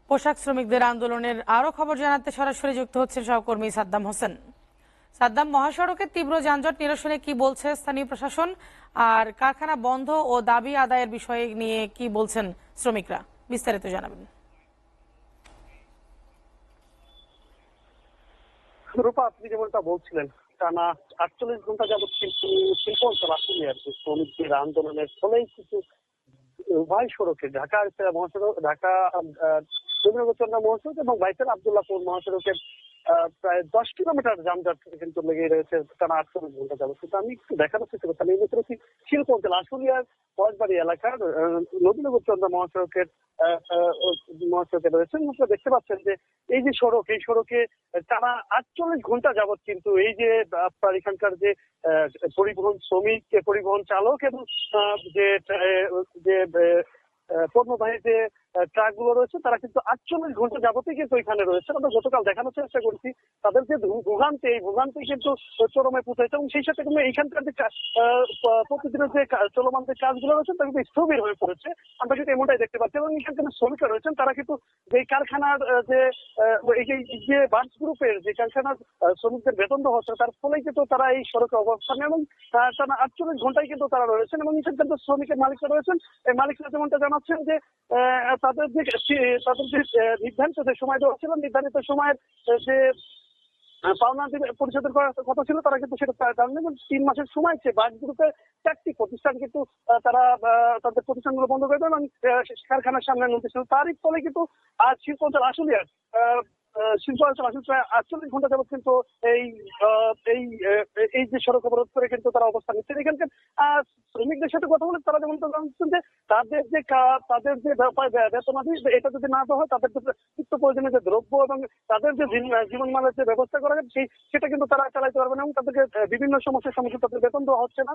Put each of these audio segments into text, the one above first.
পোশাক শ্রমিকদের আন্দোলনের আরো খবর জানাতে সরাসরি যুক্ত হচ্ছেন সহকর্মী সাদ্দাম হোসেন। সাদ্দাম, মহাসড়কে তীব্র যানজট নিরসনে কি বলছে স্থানীয় প্রশাসন, আর কারখানা বন্ধ ও দাবি আদায়ের বিষয়ে নিয়ে কি বলছেন শ্রমিকরা, বিস্তারিত জানাবেন। রূপা, আপনি যেমনটা বলছিলেন, টানা 48 ঘন্টা যাবৎ কিন্তু শিল্প অঞ্চল আসলে আর কি শ্রমিকদের আন্দোলনের ফলেই কিন্তু উভয় সড়কে ঢাকা মহাসড়ক, ঢাকা রবীন্দ্রচন্দ্র মহাসড়ক এবং বাইতুল আব্দুল্লাহপুর মহাসড়কের প্রায় 10 কিলোমিটার যানজট কিন্তু লেগেই রয়েছে টানা 48 ঘন্টা যাবৎ। কিন্তু আমি একটু দেখানোর চেষ্টা করছি, আমি রয়েছি শিল্প অঞ্চল আশুলিয়ার পলাশবাড়ি এলাকার নবীনগরচন্দ্র মহাসড়কে রয়েছেন। আপনারা দেখতে পাচ্ছেন যে এই যে সড়ক, এই সড়কে টানা 48 ঘন্টা যাবৎ কিন্তু এই যে আপনার এখানকার যে পরিবহন শ্রমিক, পরিবহন চালক এবং যে যে পণ্যবাহী যে ট্রাক গুলো রয়েছে, তারা কিন্তু 48 ঘন্টা যাবতই কিন্তু এখানে রয়েছে। আমরা গতকাল দেখানোর চেষ্টা করছি তাদের যে ভোগান্তি, এই ভোগান্তি কিন্তু চরমে পৌঁছেছে এবং সেই সাথে কিন্তু এইখানকার যে প্রতিদিনের যে চলমান যে কাজগুলো রয়েছে তা কিন্তু স্থবির হয়ে পড়েছে। আমরা কিন্তু এমনটাই দেখতে পাচ্ছি এবং এখানকার শ্রমিকরা রয়েছেন, তারা কিন্তু যে কারখানার যে যে বার্স গ্রুপের যে কারখানার শ্রমিকদের বেতন দেওয়া হচ্ছে, তার ফলে কিন্তু তারা এই সড়কে অবস্থান এবং টানা 48 ঘন্টায় কিন্তু তারা রয়েছেন। এবং এখানকার যে শ্রমিকের মালিকরা রয়েছেন, এই মালিকরা যেমনটা জানাচ্ছেন যে তাদের যে নির্ধারিত যে সময় দেওয়া ছিল, নির্ধারিত সময়ের যে পাওনা পরিশোধের কথা ছিল, তারা কিন্তু সেটা জানেন। 3 মাসের সময় বাস গ্রুপে 4টি প্রতিষ্ঠান কিন্তু তারা তাদের প্রতিষ্ঠানগুলো বন্ধ করে দেন এবং কারখানার সামনে নোটিশ ছিল। তারই ফলে কিন্তু আজ শিল্প অঞ্চল আশুলিয়ার শিল্প অঞ্চল আসলে প্রায় 48 ঘন্টা যাবৎ কিন্তু এই এই এই যে সড়ক অবরোধ করে কিন্তু তারা অবস্থান নিচ্ছেন। এখানকার শ্রমিকদের সাথে কথা বলে তারা যেমন জানাচ্ছেন যে তাদের যে বেতনাদি, এটা যদি না দেওয়া হয়, তাদের যে নিত্য প্রয়োজনীয় যে দ্রব্য এবং তাদের যে জীবনমানের যে ব্যবস্থা করা যায় সেটা কিন্তু তারা চালাইতে পারবে না এবং তাদেরকে বিভিন্ন সমস্যার সম্মুখীন, তাদের বেতন দেওয়া হচ্ছে না,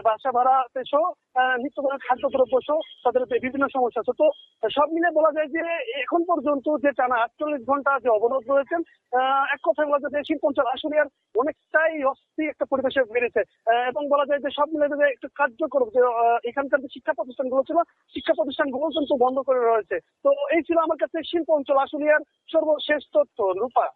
বাসা ভাড়া সহ নিত্য খাদ্য দ্রব্য সহ তাদের বিভিন্ন সমস্যা আছে। তো সব মিলে বলা যায় যে এখন পর্যন্ত যে টানা 48 ঘন্টা যে অবরোধ রয়েছেন, এক কথায় বলা যায় যে শিল্প অঞ্চল আশুলিয়ার অনেকটাই অস্থির একটা পরিবেশে বেড়েছে এবং বলা যায় যে সব মিলে যে একটু কার্যকর যে এখানকার যে শিক্ষা প্রতিষ্ঠানগুলো ছিল, শিক্ষা প্রতিষ্ঠানগুলো কিন্তু বন্ধ করে রয়েছে। তো এই ছিল আমার কাছে শিল্প অঞ্চল আশুলিয়ার সর্বশেষ তথ্য। রূপা।